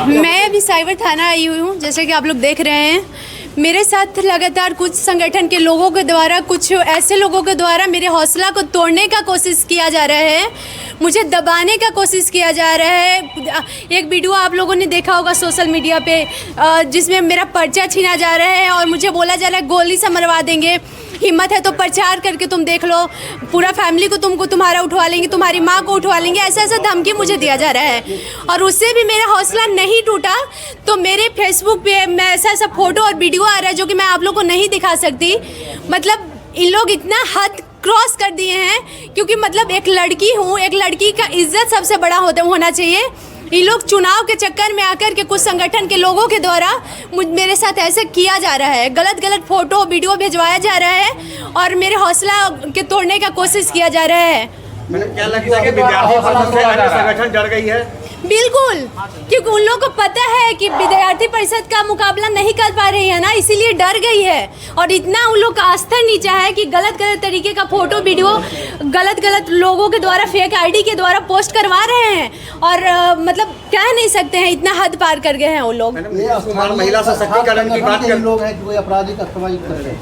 मैं अभी साइबर थाना आई हुई हूँ। जैसे कि आप लोग देख रहे हैं, मेरे साथ लगातार कुछ संगठन के लोगों के द्वारा, कुछ ऐसे लोगों के द्वारा मेरे हौसला को तोड़ने का कोशिश किया जा रहा है, मुझे दबाने का कोशिश किया जा रहा है। एक वीडियो आप लोगों ने देखा होगा सोशल मीडिया पे, जिसमें मेरा पर्चा छीना जा रहा है और मुझे बोला जा रहा है गोली से मरवा देंगे, हिम्मत है तो प्रचार करके तुम देख लो, पूरा फैमिली को तुम्हारा उठवा लेंगे, तुम्हारी माँ को उठवा लेंगे, ऐसा ऐसा धमकी मुझे दिया जा रहा है। और उससे भी मेरा हौसला नहीं टूटा तो मेरे फेसबुक पे मैं ऐसा ऐसा फोटो और वीडियो आ रहा है जो कि मैं आप लोग को नहीं दिखा सकती। मतलब इन लोग इतना हद क्रॉस कर दिए हैं, क्योंकि मतलब एक लड़की हूँ, एक लड़की का इज्जत सबसे बड़ा होना चाहिए। ये लोग चुनाव के चक्कर में आकर के कुछ संगठन के लोगों के द्वारा मेरे साथ ऐसे किया जा रहा है, गलत गलत फोटो वीडियो भिजवाया जा रहा है और मेरे हौसला के तोड़ने का कोशिश किया जा रहा है। क्या लगता है कि विद्यार्थी परिषद से अन्य संगठन डर गई है? बिल्कुल, क्योंकि उन लोगों को पता है कि विद्यार्थी परिषद का मुकाबला नहीं कर पा रही है ना, इसीलिए डर गई है। और इतना उन लोग का आस्था नीचा है कि गलत गलत तरीके का फोटो वीडियो गलत गलत लोगों के द्वारा फेक आईडी के द्वारा पोस्ट करवा रहे हैं और मतलब कह नहीं सकते हैं, इतना हद पार कर गए हैं वो लोग। महिला सशक्तिकरण की बात कर लोग हैं कि कोई आपराधिक असामाजिक तत्व है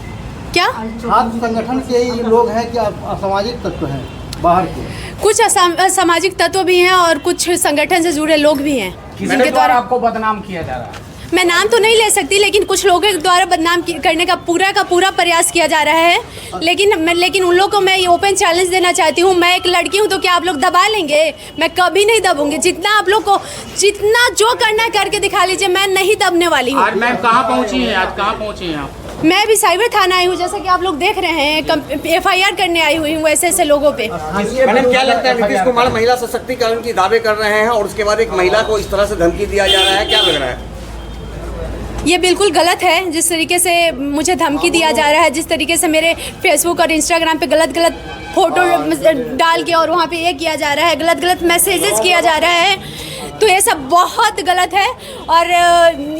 क्या? छात्र संगठन के ही लोग हैं कि असामाजिक तत्व हैं बाहर के? कुछ सामाजिक तत्व भी हैं और कुछ संगठन से जुड़े लोग भी हैं जिनके द्वारा आपको बदनाम किया जा रहा है। मैं नाम तो नहीं ले सकती, लेकिन कुछ लोगों के द्वारा बदनाम करने का पूरा प्रयास किया जा रहा है। लेकिन उन लोगों को मैं ये ओपन चैलेंज देना चाहती हूँ। मैं एक लड़की हूँ तो क्या आप लोग दबा लेंगे? मैं कभी नहीं दबूंगी। जितना आप लोग को जितना जो करना है करके दिखा लीजिए, मैं नहीं दबने वाली हूँ। आज मैम कहाँ पहुँची हैं? आज कहाँ पहुँची हैं आप? मैं भी साइबर थाना आई हूँ, जैसा कि आप लोग देख रहे हैं, FIR करने आई हुई हूँ ऐसे लोगों पे। मैडम क्या लगता है नीतीश कुमार महिला सशक्तिकरण की दावे कर रहे हैं और उसके बाद एक महिला को इस तरह से धमकी दिया जा रहा है, क्या लग रहा है? ये बिल्कुल गलत है। जिस तरीके से मुझे धमकी दिया जा रहा है, जिस तरीके से मेरे फेसबुक और इंस्टाग्राम पे गलत गलत फोटो डाल के और वहाँ पे ये किया जा रहा है, गलत गलत मैसेजेस किया जा रहा है, तो ये सब बहुत गलत है। और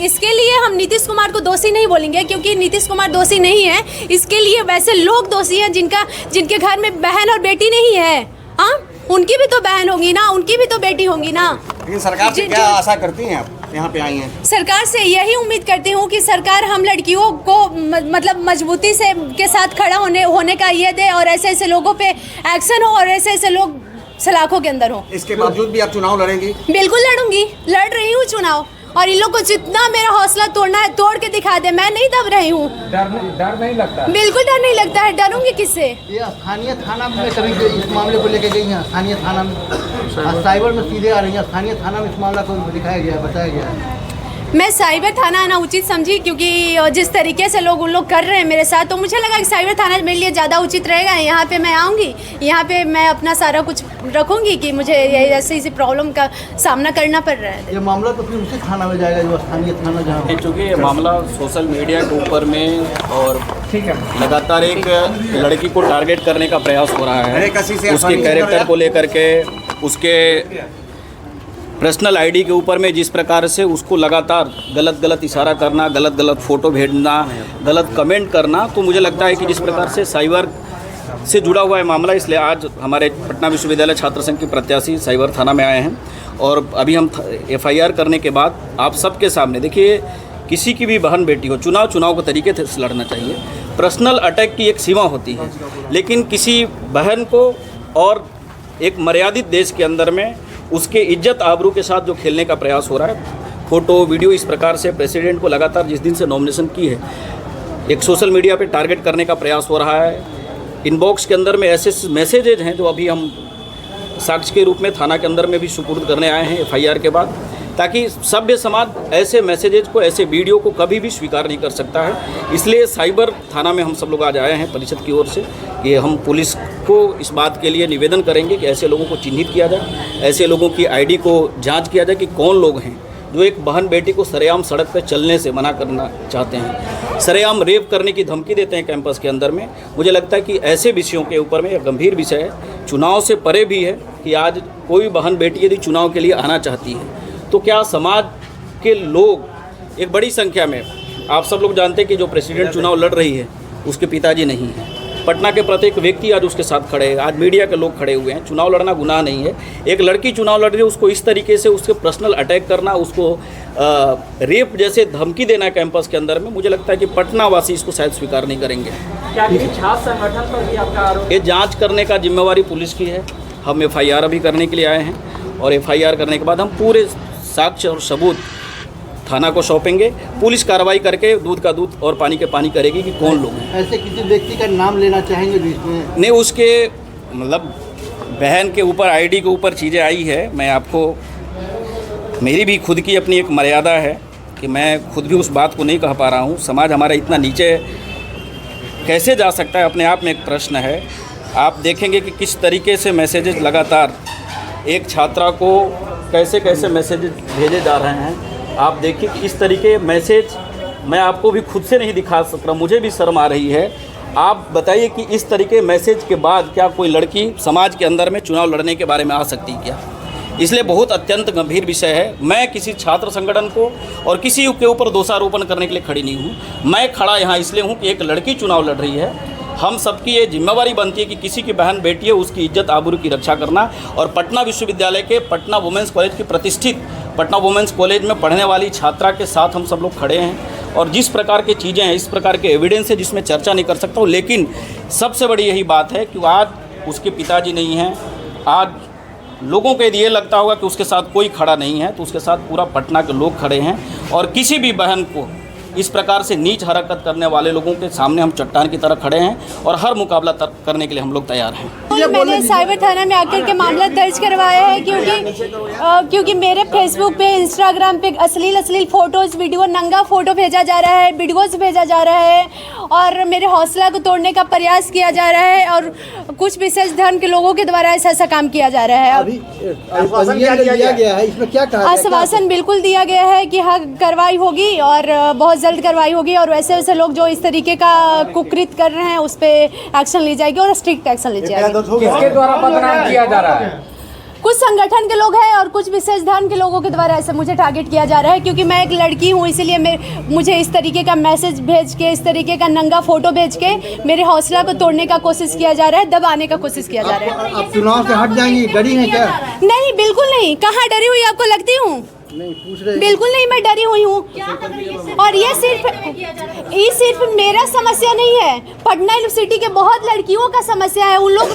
इसके लिए हम नीतीश कुमार को दोषी नहीं बोलेंगे, क्योंकि नीतीश कुमार दोषी नहीं है। इसके लिए वैसे लोग दोषी हैं जिनके घर में बहन और बेटी नहीं है। हाँ, उनकी भी तो बहन होंगी ना, उनकी भी तो बेटी होंगी ना। लेकिन सरकार से क्या आशा करती हैं आप यहाँ पे आई हैं? सरकार से यही उम्मीद करती हूँ कि सरकार हम लड़कियों को मतलब मजबूती से के साथ खड़ा होने का ये दे और ऐसे ऐसे लोगों पे एक्शन हो और ऐसे ऐसे लोग सलाखों के अंदर हो। इसके बावजूद भी आप चुनाव लड़ेंगी? बिल्कुल लड़ूंगी, लड़ रही हूँ चुनाव। और इन लोग को जितना मेरा हौसला तोड़ना है तोड़ के दिखा दे, मैं नहीं दब रही हूँ। डर नहीं लगता? बिल्कुल डर नहीं लगता है। डरूंगी किससे? ये स्थानीय थाना में कभी इस मामले को लेके गई हैं? स्थानीय थाना में साइबर में सीधे आ रही हैं, स्थानीय थाना में इस मामला को दिखाया गया है, बताया गया है। मैं साइबर थाना आना उचित समझी, क्योंकि जिस तरीके से उन लोग कर रहे हैं मेरे साथ, तो मुझे लगा कि साइबर थाना मेरे लिए ज़्यादा उचित रहेगा। यहाँ पे मैं आऊँगी, यहाँ पे मैं अपना सारा कुछ रखूँगी कि मुझे ऐसे इसी प्रॉब्लम का सामना करना पड़ रहा है। ये मामला तो फिर उसी थाना में जाएगा जो स्थानीय थाना जहाँ, चूँकि ये मामला सोशल मीडिया के ऊपर में और लगातार एक लड़की को टारगेट करने का प्रयास हो रहा है, उसके कैरेक्टर को लेकर के, उसके पर्सनल आईडी के ऊपर में जिस प्रकार से उसको लगातार गलत इशारा करना, गलत फ़ोटो भेजना, गलत कमेंट करना, तो मुझे लगता है कि जिस प्रकार से साइबर से जुड़ा हुआ है मामला, इसलिए आज हमारे पटना विश्वविद्यालय छात्र संघ के प्रत्याशी साइबर थाना में आए हैं। और अभी हम FIR करने के बाद आप सबके सामने देखिए, किसी की भी बहन बेटी हो, चुनाव को तरीके से लड़ना चाहिए। पर्सनल अटैक की एक सीमा होती है, लेकिन किसी बहन को और एक मर्यादित देश के अंदर में उसके इज्जत आबरू के साथ जो खेलने का प्रयास हो रहा है, फ़ोटो वीडियो इस प्रकार से प्रेसिडेंट को लगातार जिस दिन से नॉमिनेशन की है, एक सोशल मीडिया पे टारगेट करने का प्रयास हो रहा है। इनबॉक्स के अंदर में ऐसे मैसेजेज हैं जो अभी हम साक्ष्य के रूप में थाना के अंदर में भी सुपुर्द करने आए हैं FIR के बाद, ताकि सभ्य समाज ऐसे मैसेजेज को, ऐसे वीडियो को कभी भी स्वीकार नहीं कर सकता है। इसलिए साइबर थाना में हम सब लोग आज आए हैं परिषद की ओर से कि हम पुलिस को इस बात के लिए निवेदन करेंगे कि ऐसे लोगों को चिन्हित किया जाए, ऐसे लोगों की आईडी को जांच किया जाए कि कौन लोग हैं जो एक बहन बेटी को सरेआम सड़क पर चलने से मना करना चाहते हैं, सरेआम रेप करने की धमकी देते हैं कैंपस के अंदर में। मुझे लगता है कि ऐसे विषयों के ऊपर में यह गंभीर विषय है, चुनाव से परे भी है कि आज कोई बहन बेटी यदि चुनाव के लिए आना चाहती है तो क्या समाज के लोग एक बड़ी संख्या में, आप सब लोग जानते हैं कि जो प्रेसिडेंट चुनाव लड़ रही है उसके पिताजी नहीं हैं, पटना के प्रत्येक व्यक्ति आज उसके साथ खड़े हैं, आज मीडिया के लोग खड़े हुए हैं। चुनाव लड़ना गुनाह नहीं है। एक लड़की चुनाव लड़ रही है, उसको इस तरीके से उसके पर्सनल अटैक करना, उसको रेप जैसे धमकी देना कैंपस के अंदर में, मुझे लगता है कि पटना वासी इसको शायद स्वीकार नहीं करेंगे। क्या छात्र संगठन पर भी आपका आरोप? ये जांच करने का जिम्मेवारी पुलिस की है। हम FIR अभी करने के लिए आए हैं और FIR करने के बाद हम पूरे साक्ष्य और सबूत थाना को सौंपेंगे। पुलिस कार्रवाई करके दूध का दूध और पानी के पानी करेगी कि कौन लोग हैं। ऐसे किसी व्यक्ति का नाम लेना चाहेंगे जो इसमें? नहीं, उसके मतलब बहन के ऊपर ID के ऊपर चीज़ें आई है। मैं आपको, मेरी भी खुद की अपनी एक मर्यादा है कि मैं खुद भी उस बात को नहीं कह पा रहा हूँ। समाज हमारा इतना नीचे कैसे जा सकता है, अपने आप में एक प्रश्न है। आप देखेंगे कि किस तरीके से मैसेजेस लगातार एक छात्रा को कैसे कैसे मैसेजेस भेजे जा रहे हैं। आप देखिए कि इस तरीके मैसेज मैं आपको भी खुद से नहीं दिखा सक रहा, मुझे भी शर्म आ रही है। आप बताइए कि इस तरीके मैसेज के बाद क्या कोई लड़की समाज के अंदर में चुनाव लड़ने के बारे में आ सकती है क्या? इसलिए बहुत अत्यंत गंभीर विषय है। मैं किसी छात्र संगठन को और किसी के ऊपर दोषारोपण करने के लिए खड़ी नहीं हूँ। मैं खड़ा यहाँ इसलिए हूँ कि एक लड़की चुनाव लड़ रही है। हम सबकी ये जिम्मेवारी बनती है कि किसी की बहन बेटी है उसकी इज्जत आबरू की रक्षा करना। और पटना विश्वविद्यालय के पटना वुमेंस कॉलेज की प्रतिष्ठित पटना वुमेंस कॉलेज में पढ़ने वाली छात्रा के साथ हम सब लोग खड़े हैं। और जिस प्रकार की चीज़ें हैं, इस प्रकार के एविडेंस है जिसमें चर्चा नहीं कर सकता हूँ, लेकिन सबसे बड़ी यही बात है कि आज उसके पिताजी नहीं हैं। आज लोगों को यदि ये लगता होगा कि उसके साथ कोई खड़ा नहीं है, तो उसके साथ पूरा पटना के लोग खड़े हैं। और किसी भी बहन को इस प्रकार से नीच हरकत करने वाले लोगों के सामने हम चट्टान की तरह खड़े हैं और हर मुकाबला करने के लिए हम लोग तैयार हैं। मैंने साइबर थाना में आकर के मामला दर्ज करवाया है क्योंकि मेरे फेसबुक पे, इंस्टाग्राम पे अश्लील फोटोज़, वीडियो, नंगा फ़ोटो भेजा जा रहा है, वीडियोज़ भेजा जा रहा है और मेरे हौसला को तोड़ने का प्रयास किया जा रहा है और कुछ विशेष धर्म के लोगों के द्वारा ऐसा काम किया जा रहा है। आश्वासन क्या दिया गया है? इसमें क्या कहा? आश्वासन बिल्कुल दिया गया है कि हाँ कार्रवाई होगी और बहुत जल्द कार्रवाई होगी और वैसे लोग जो इस तरीके का कुकृत कर रहे हैं उस पर एक्शन ली जाएगी और स्ट्रिक्ट एक्शन ली जाएगी। किसके द्वारा बदनाम किया जा रहा है? कुछ संगठन के लोग हैं और कुछ विशेष धर्म के लोगों के द्वारा ऐसे मुझे टारगेट किया जा रहा है क्योंकि मैं एक लड़की हूँ, इसीलिए मुझे इस तरीके का मैसेज भेज के, इस तरीके का नंगा फोटो भेज के मेरे हौसला को तोड़ने का कोशिश किया जा रहा है, दबाने का कोशिश किया जा रहा है। आप चुनाव से हट जाएंगी? डरी हैं क्या? नहीं, बिल्कुल नहीं। कहाँ डरी हुई आपको लगती हूँ? नहीं, पूछ रहे। बिल्कुल नहीं, मैं डरी हुई हूँ। और ये सिर्फ मेरा समस्या नहीं है, पटना यूनिवर्सिटी के बहुत लड़कियों का समस्या है। उन लोग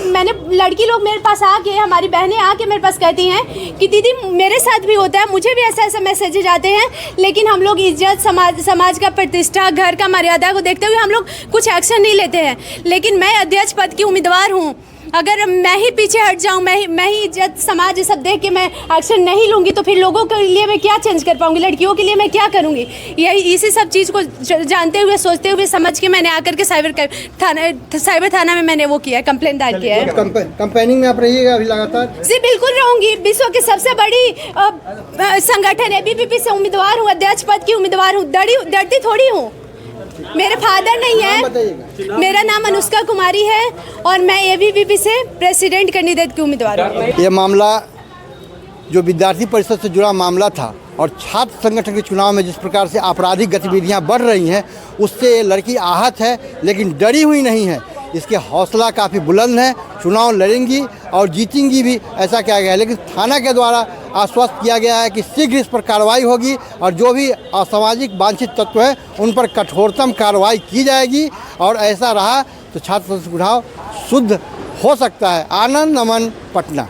लड़की लोग मेरे पास आके, हमारी बहनें आके मेरे पास कहती हैं कि दीदी मेरे साथ भी होता है, मुझे भी ऐसे मैसेजेज आते हैं, लेकिन हम लोग इज्जत, समाज का प्रतिष्ठा, घर का मर्यादा को देखते हुए हम लोग कुछ एक्शन नहीं लेते हैं। लेकिन मैं अध्यक्ष पद की उम्मीदवार हूँ, अगर मैं ही पीछे हट जाऊं, मैं ही इज्जत, समाज सब देख के मैं एक्शन नहीं लूँगी तो फिर लोगों के लिए मैं क्या चेंज कर पाऊंगी, लड़कियों के लिए मैं क्या करूंगी? यही इसी सब चीज़ को जानते हुए, सोचते हुए, समझ के मैंने आकर के साइबर थाना में मैंने वो किया है, कंप्लेंट दायर किया है। कंपेनिंग में आप रहिएगा अभी लगातार? जी बिल्कुल रहूंगी। विश्व की सबसे बड़ी संगठन ABVP से उम्मीदवार हूँ, अध्यक्ष पद की उम्मीदवार हूँ। डरती थोड़ी हूँ। मेरे फादर नहीं है, मेरा नाम अनुष्का कुमारी है और मैं ABVP से प्रेसिडेंट कैंडिडेट की उम्मीदवार हूँ। ये मामला जो विद्यार्थी परिषद से जुड़ा मामला था और छात्र संगठन के चुनाव में जिस प्रकार से आपराधिक गतिविधियां बढ़ रही हैं, उससे ये लड़की आहत है लेकिन डरी हुई नहीं है। इसके हौसला काफ़ी बुलंद है, चुनाव लड़ेंगी और जीतेंगी भी, ऐसा किया गया है। लेकिन थाना के द्वारा आश्वस्त किया गया है कि शीघ्र इस पर कार्रवाई होगी और जो भी असामाजिक वांछित तत्व हैं उन पर कठोरतम कार्रवाई की जाएगी। और ऐसा रहा तो छात्र संगठन चुनाव शुद्ध हो सकता है। आनंद, नमन, पटना।